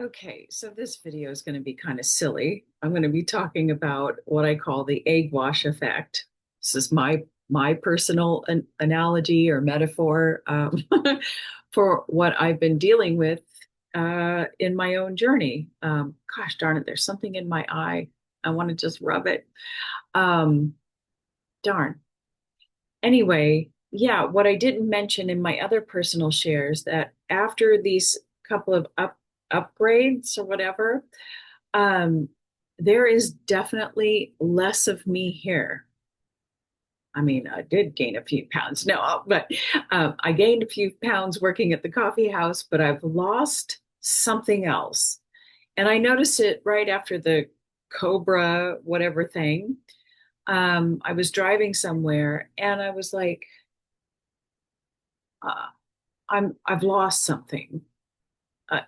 Okay, so this video is going to be kind of silly. I'm going to be talking about what I call the egg wash effect. This is my personal analogy or metaphor for what I've been dealing with in my own journey. Gosh darn it, there's something in my eye. I want to just rub it. Um, Darn. Anyway, yeah, what I didn't mention in my other personal shares that after these couple of upgrades or whatever, um, there is definitely less of me here. I mean, I did gain a few pounds, no, but I gained a few pounds working at the coffee house, but I've lost something else. And I noticed it right after the Cobra, whatever thing. I was driving somewhere and I was like, uh, I've lost something. Uh,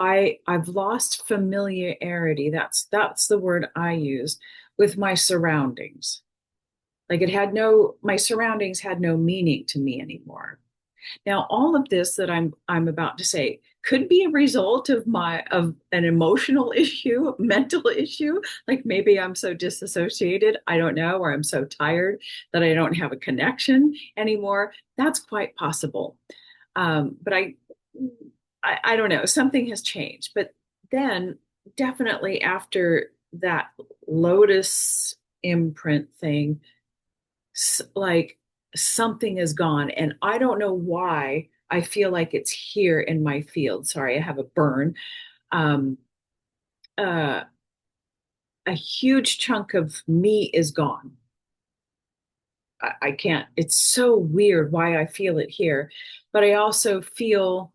I've lost familiarity. That's the word I use with my surroundings. Like my surroundings had no meaning to me anymore. Now, all of this that I'm about to say could be a result of an emotional issue, mental issue. Like maybe I'm so disassociated, I don't know, or I'm so tired that I don't have a connection anymore. That's quite possible. But I don't know, something has changed. But then definitely after that Lotus imprint thing, like something is gone. And I don't know why I feel like it's here in my field. Sorry, I have a burn. Um, uh, a huge chunk of me is gone. I can't, it's so weird why I feel it here. But I also feel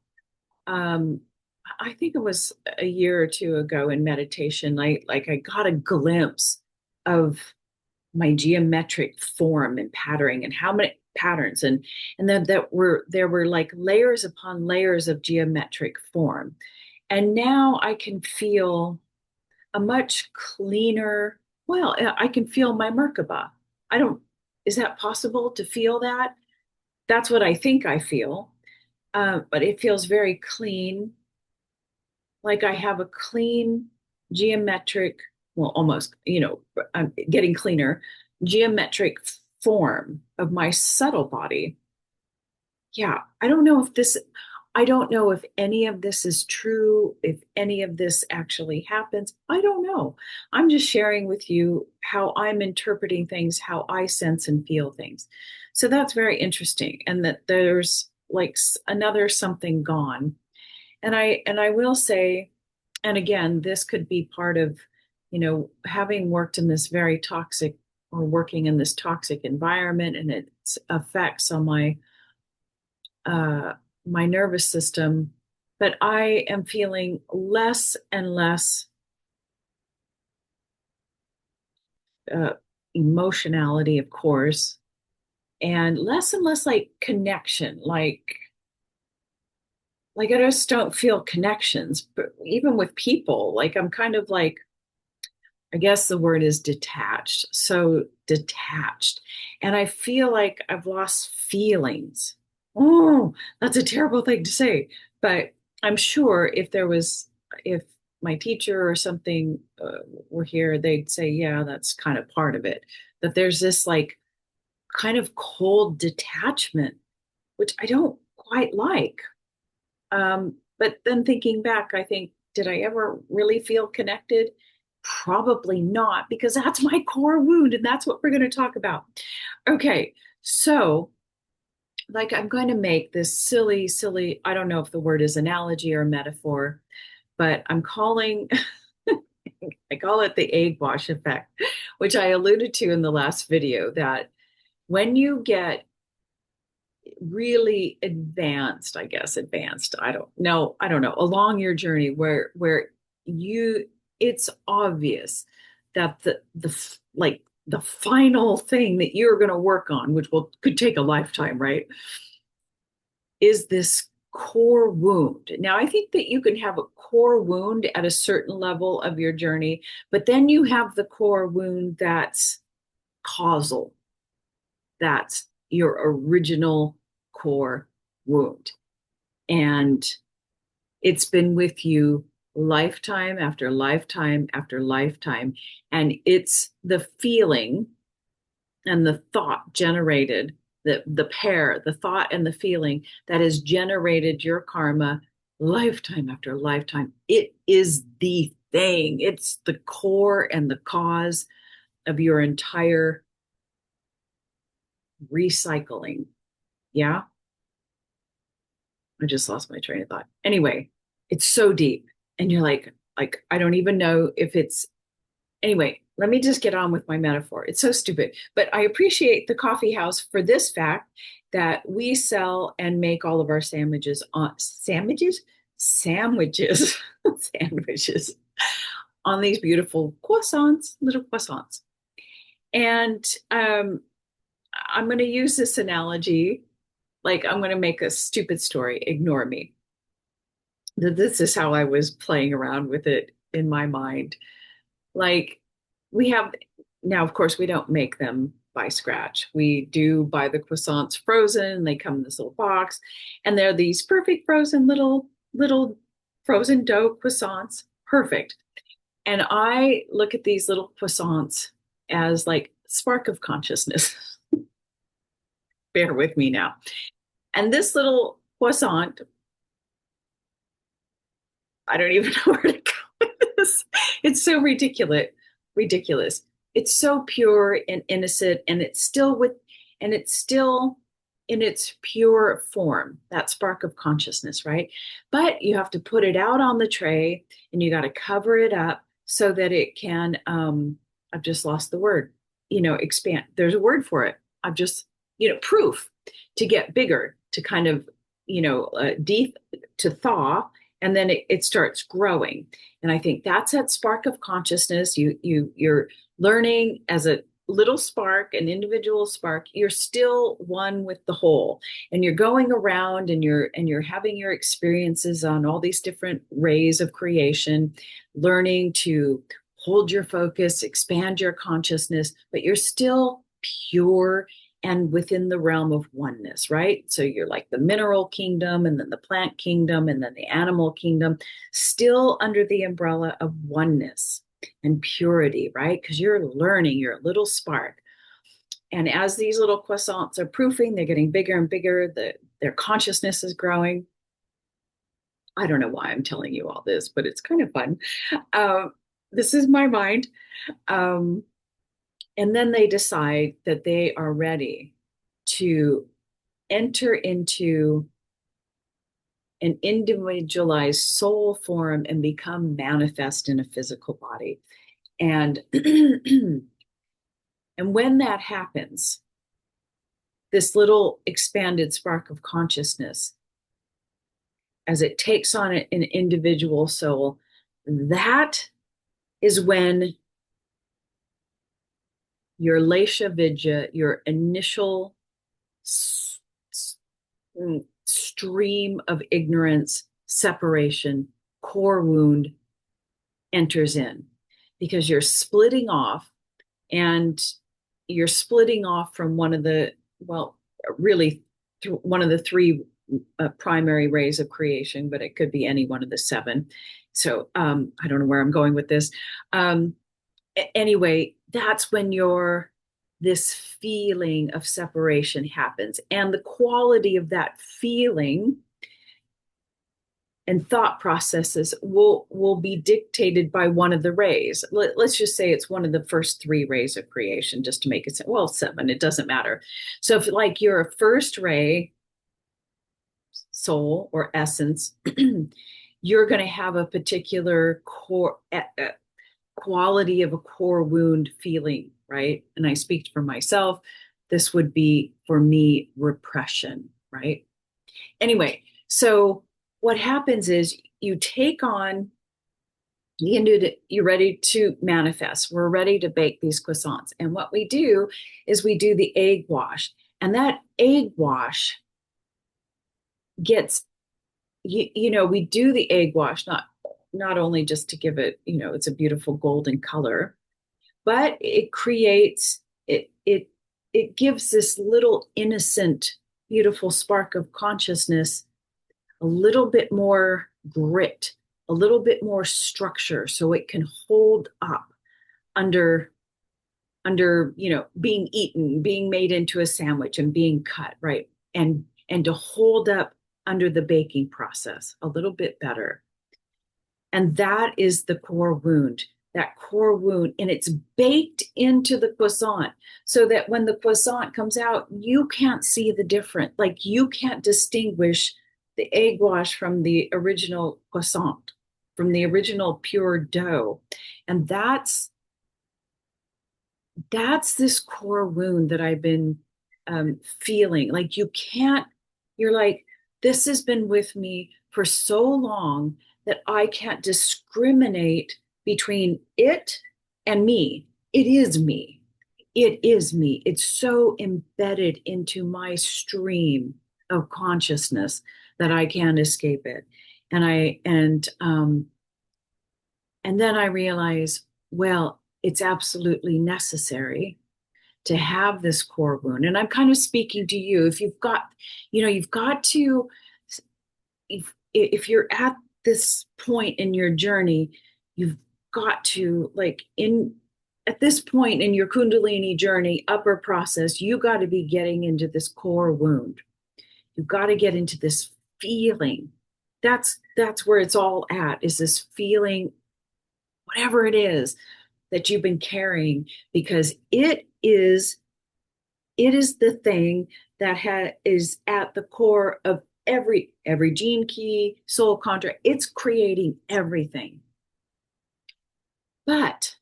um I think it was a year or two ago in meditation, I got a glimpse of my geometric form and patterning and how many patterns and then there were like layers upon layers of geometric form. And now I can feel a much cleaner, well, I can feel my Merkaba. I don't, is that possible to feel that? That's what I think I feel. But it feels very clean, like I have a clean geometric, well, almost, I'm getting cleaner, geometric form of my subtle body. Yeah, I don't know if any of this is true, if any of this actually happens. I don't know. I'm just sharing with you how I'm interpreting things, how I sense and feel things. So that's very interesting. And that there's like another something gone. And I will say, and again, this could be part of, having worked in this very toxic or working in this toxic environment and its effects on uh, my nervous system. But I am feeling less and less uh, emotionality, of course, and less like connection, like I just don't feel connections, but even with people, like I'm kind of like, I guess the word is detached. So detached. And I feel like I've lost feelings. Oh, that's a terrible thing to say. But I'm sure if my teacher or something were here, they'd say, yeah, that's kind of part of it. That there's this like kind of cold detachment, which I don't quite like. But then thinking back, I think, did I ever really feel connected? Probably not, because that's my core wound, and that's what we're going to talk about. Okay, so like I'm going to make this silly, I don't know if the word is analogy or metaphor, but I call it the egg wash effect, which I alluded to in the last video, that when you get really advanced, I guess advanced, I don't know, along your journey where you it's obvious that the final thing that you're going to work on, which will could take a lifetime, right, is this core wound. Now, I think that you can have a core wound at a certain level of your journey, but then you have the core wound that's causal. That's your original core wound. And it's been with you lifetime after lifetime after lifetime. And it's the feeling and the thought generated, the pair, the thought and the feeling that has generated your karma lifetime after lifetime. It is the thing, it's the core and the cause of your entire recycling. Yeah. I just lost my train of thought. Anyway, it's so deep. And you're like, I don't even know if it's anyway, let me just get on with my metaphor. It's so stupid, but I appreciate the coffee house for this fact that we sell and make all of our sandwiches on sandwiches, sandwiches on these beautiful croissants, little croissants. And I'm going to use this analogy. Like I'm going to make a stupid story. Ignore me. This is how I was playing around with it in my mind. Like we have now, of course, we don't make them by scratch. We do buy the croissants frozen. They come in this little box, and they're these perfect frozen little frozen dough croissants. Perfect. And I look at these little croissants as like spark of consciousness. Bear with me now. And this little croissant, I don't even know where to go with this. It's so ridiculous. Ridiculous. It's so pure and innocent, and it's still in its pure form, that spark of consciousness, right? But you have to put it out on the tray and you got to cover it up so that it can, I've just lost the word, expand. There's a word for it. I've just, proof to get bigger, to kind of, deep to thaw, and then it starts growing. And I think that's that spark of consciousness. You're learning as a little spark, an individual spark. You're still one with the whole, and you're going around and you're having your experiences on all these different rays of creation, learning to hold your focus, expand your consciousness, but you're still pure and within the realm of oneness, right? So you're like the mineral kingdom, and then the plant kingdom, and then the animal kingdom, still under the umbrella of oneness and purity, right? Because you're learning, you're a little spark. And as these little croissants are proofing, they're getting bigger and bigger, their consciousness is growing. I don't know why I'm telling you all this, but it's kind of fun. This is my mind. And then they decide that they are ready to enter into an individualized soul form and become manifest in a physical body. And and when that happens, this little expanded spark of consciousness, as it takes on an individual soul, that is when your Lesha Vidya, your initial stream of ignorance, separation, core wound enters in, because you're splitting off, and you're splitting off from one of the, well, really one of the three primary rays of creation, but it could be any one of the seven. So I don't know where I'm going with this. Anyway, that's when this feeling of separation happens. And the quality of that feeling and thought processes will be dictated by one of the rays. Let's just say it's one of the first three rays of creation, just to make it, well, seven, it doesn't matter. So if like you're a first ray soul or essence, you're going to have a particular core quality of a core wound feeling, right? And I speak for myself. This would be for me repression, right? Anyway, so what happens is you take on, you're ready to manifest. We're ready to bake these croissants. And what we do is we do the egg wash. And that egg wash gets, we do the egg wash, not only just to give it, it's a beautiful golden color, but it creates, it gives this little innocent, beautiful spark of consciousness a little bit more grit, a little bit more structure so it can hold up under being eaten, being made into a sandwich and being cut, right? And to hold up under the baking process a little bit better. And that is the core wound, that core wound. And it's baked into the croissant so that when the croissant comes out, you can't see the difference. Like you can't distinguish the egg wash from the original croissant, from the original pure dough. And that's this core wound that I've been feeling. Like you can't, you're like, this has been with me for so long that I can't discriminate between it and me. It is me. It is me. It's so embedded into my stream of consciousness that I can't escape it. And then I realize, well, it's absolutely necessary to have this core wound. And I'm kind of speaking to you. If you've got, you've got to, if you're at this point in your journey, you've got to, like, at this point in your Kundalini journey, upper process, you got to be getting into this core wound. You've got to get into this feeling. That's where it's all at, is this feeling, whatever it is that you've been carrying, because it is the thing that is at the core of every gene key, soul contract. It's creating everything. But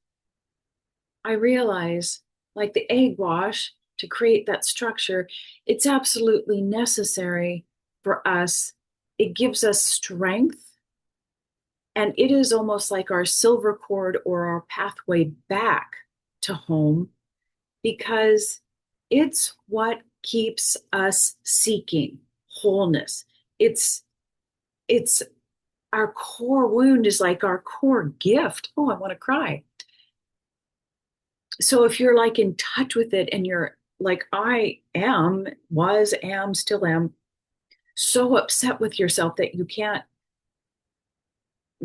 I realize, like the egg wash, to create that structure, it's absolutely necessary for us. It gives us strength. And it is almost like our silver cord or our pathway back to home, because it's what keeps us seeking wholeness. It's our core wound is like our core gift. Oh, I want to cry. So if you're like in touch with it and you're like, I am, was, am, still am, so upset with yourself that you can't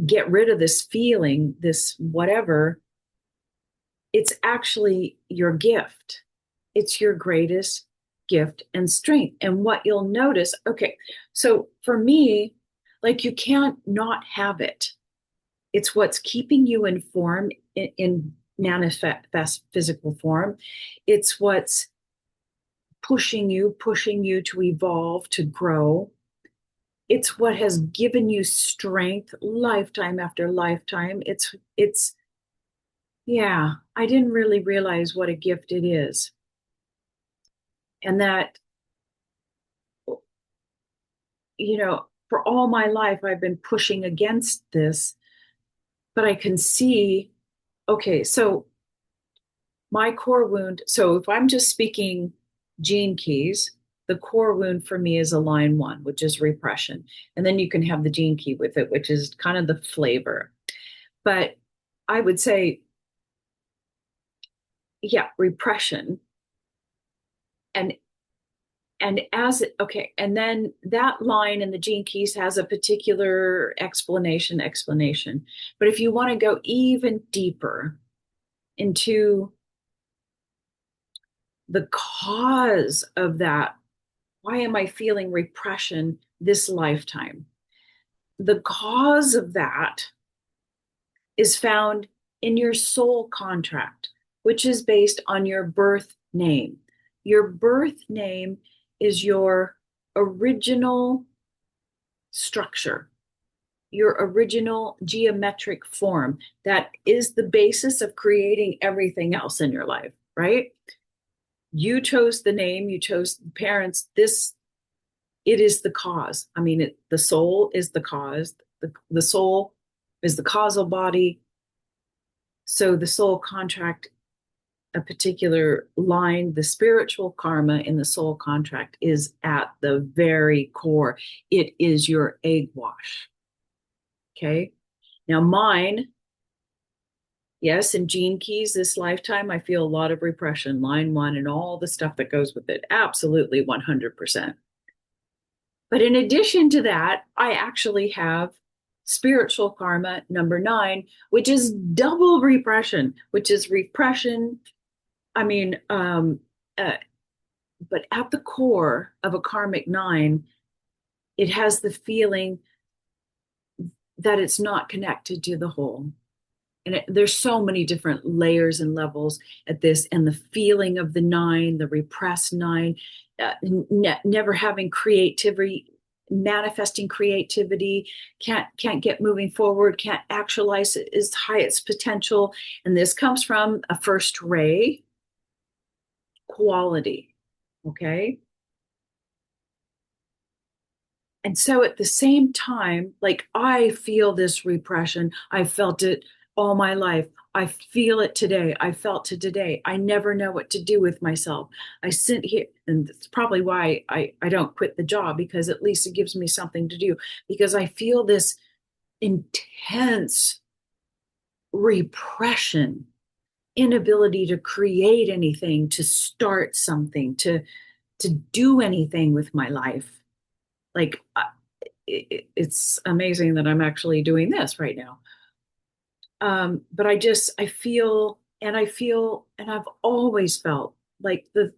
get rid of this feeling, this whatever, it's actually your gift. It's your greatest gift and strength. And what you'll notice, okay, so for me, like you can't not have it. It's what's keeping you in form, in manifest physical form. It's what's pushing you to evolve, to grow. It's what has given you strength lifetime after lifetime. Yeah, I didn't really realize what a gift it is. And that, for all my life, I've been pushing against this, but I can see, okay, so my core wound, so if I'm just speaking gene keys, the core wound for me is a line 1, which is repression. And then you can have the gene key with it, which is kind of the flavor. But I would say, yeah, repression. And okay, and then that line in the gene keys has a particular explanation. But if you want to go even deeper into the cause of that, why am I feeling repression this lifetime? The cause of that is found in your soul contract, which is based on your birth name. Your birth name is your original structure, your original geometric form that is the basis of creating everything else in your life, right? You chose the name, you chose the parents. It is the cause. I mean, the soul is the cause. The soul is the causal body. So the soul contract, a particular line, the spiritual karma in the soul contract is at the very core. It is your egg wash. Okay. Now mine, yes, in gene keys this lifetime, I feel a lot of repression, line 1, and all the stuff that goes with it. Absolutely 100%. But in addition to that, I actually have spiritual karma, number 9, which is double repression, which is repression. I mean, uh, but at the core of a karmic 9, it has the feeling that it's not connected to the whole. And there's so many different layers and levels at this, and the feeling of the 9, the repressed 9, never having creativity, manifesting creativity, can't get moving forward, can't actualize its highest potential. And this comes from a first ray quality. Okay. And so at the same time, like I feel this repression. I felt it all my life. I feel it today. I felt it today. I never know what to do with myself. I sit here, and that's probably why I don't quit the job, because at least it gives me something to do, because I feel this intense repression, inability to create anything, to start something, to do anything with my life. Like it's amazing that I'm actually doing this right now. But I feel, and I've always felt like the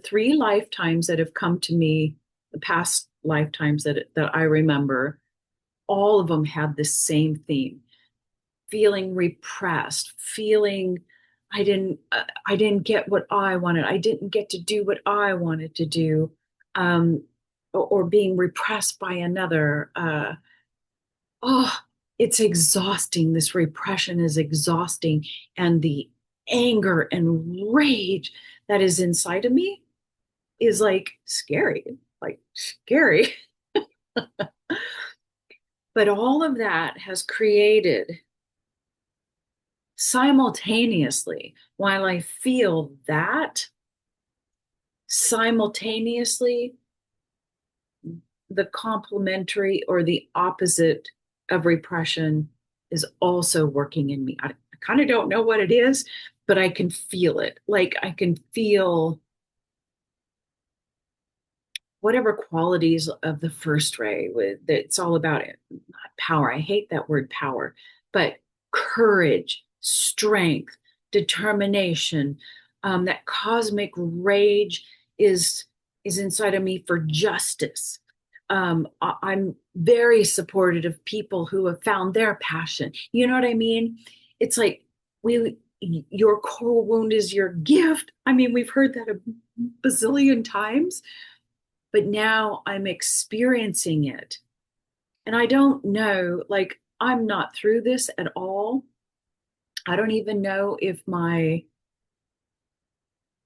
3 lifetimes that have come to me, the past lifetimes that I remember, all of them had the same theme: feeling repressed, feeling I didn't get what I wanted, I didn't get to do what I wanted to do, um, or being repressed by another. Oh, it's exhausting. This repression is exhausting. And the anger and rage that is inside of me is like scary. But all of that has created simultaneously, while I feel that, simultaneously, the complementary or the opposite of repression is also working in me. I kind of don't know what it is, but I can feel it. Like I can feel whatever qualities of the first ray with it's all about it. Not power. I hate that word power, but courage, strength, determination, that cosmic rage is is inside of me for justice. I'm very supportive of people who have found their passion. You know what I mean? It's like we your core wound is your gift. I mean, we've heard that a bazillion times, but now I'm experiencing it. And I don't know, like, I'm not through this at all. I don't even know if my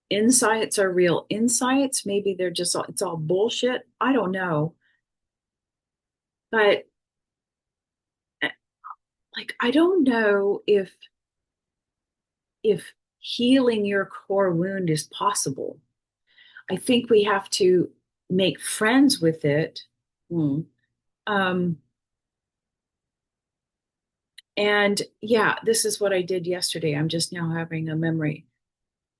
insights are real insights. Maybe they're just, it's all bullshit. I don't know. But like, I don't know if healing your core wound is possible. I think we have to make friends with it. Hmm. Um, and yeah, this is what I did yesterday. I'm just now having a memory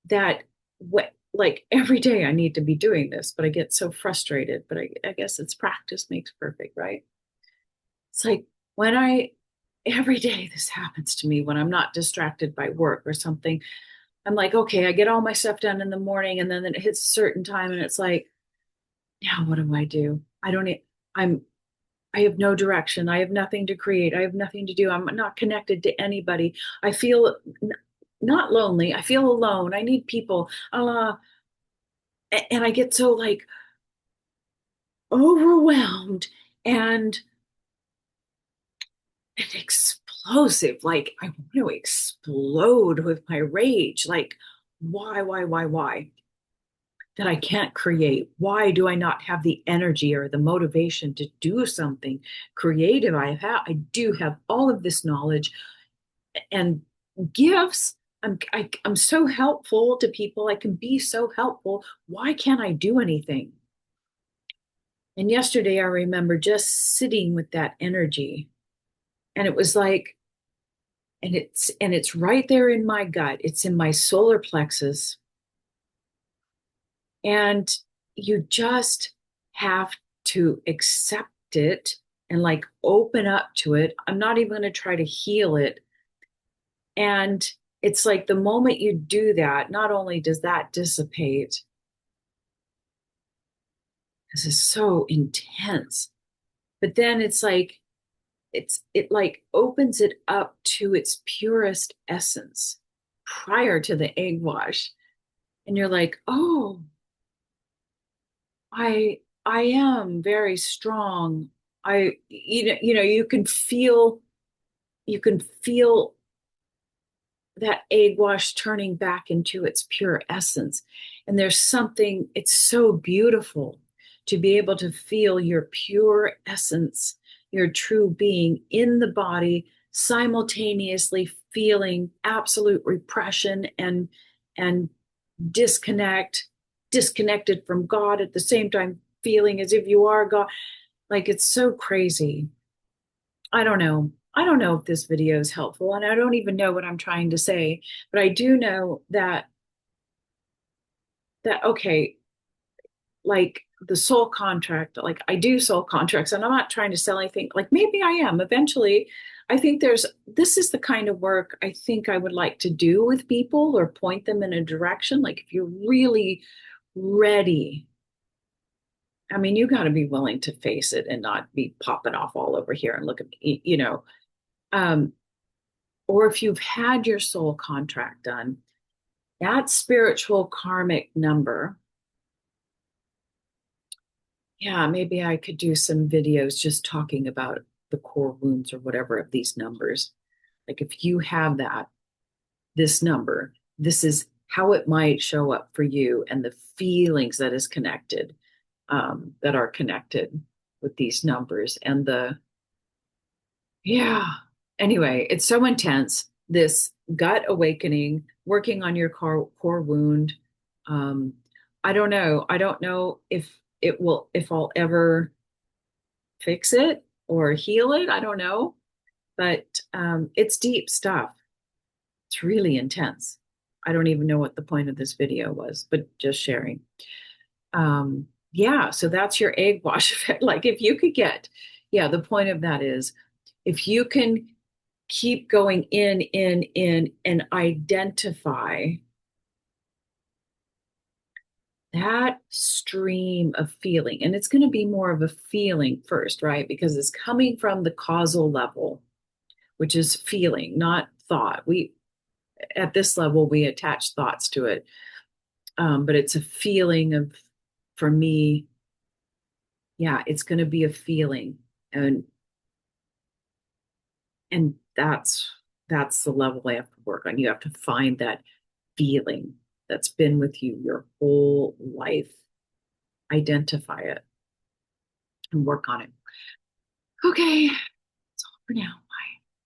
that what like every day I need to be doing this, but I get so frustrated. But I guess it's practice makes perfect, right? It's like when I every day this happens to me when I'm not distracted by work or something. I'm like, okay, I get all my stuff done in the morning, and then it hits a certain time, and it's like, now what do I do? I don't. I'm. I have no direction. I have nothing to create. I have nothing to do. I'm not connected to anybody. I feel not lonely. I feel alone. I need people. And I get so like overwhelmed and explosive. Like I want to explode with my rage. Like, why? That I can't create? Why do I not have the energy or the motivation to do something creative? I do have all of this knowledge and gifts. I'm so helpful to people. I can be so helpful. Why can't I do anything? And yesterday I remember just sitting with that energy, and it was like, and it's right there in my gut. It's in my solar plexus, and you just have to accept it and like open up to it. I'm not even going to try to heal it. And it's like the moment you do that, not only does that dissipate, because it's so intense, but then it's like it like opens it up to its purest essence prior to the egg wash. And you're like, oh, I am very strong. You can feel that egg wash turning back into its pure essence. And there's something, it's so beautiful to be able to feel your pure essence, your true being in the body, simultaneously feeling absolute repression and disconnected from God at the same time, feeling as if you are God. Like it's so crazy. I don't know. I don't know if this video is helpful, and I don't even know what I'm trying to say, but I do know that okay, like the soul contract, like I do soul contracts, and I'm not trying to sell anything. Like maybe I am eventually. I think this is the kind of work I think I would like to do with people or point them in a direction. Like if you're really ready, I mean, you got to be willing to face it and not be popping off all over here and look at me, Um, or if you've had your soul contract done, that spiritual karmic number, yeah, maybe I could do some videos just talking about the core wounds or whatever of these numbers. Like if you have this number, this is how it might show up for you and the feelings that are connected with these numbers and yeah. Anyway, it's so intense. This gut awakening, working on your core wound. Um, I don't know. I don't know if I'll ever fix it or heal it. I don't know. But it's deep stuff. It's really intense. I don't even know what the point of this video was, but just sharing. Yeah, so that's your egg wash effect. Like if you could get, yeah, the point of that is if you can keep going in, and identify that stream of feeling. And it's going to be more of a feeling first, right? Because it's coming from the causal level, which is feeling, not thought. At this level, we attach thoughts to it. But it's a feeling of, for me, yeah, it's going to be a feeling. And that's the level I have to work on. You have to find that feeling that's been with you your whole life, identify it and work on it. Okay, that's all for now.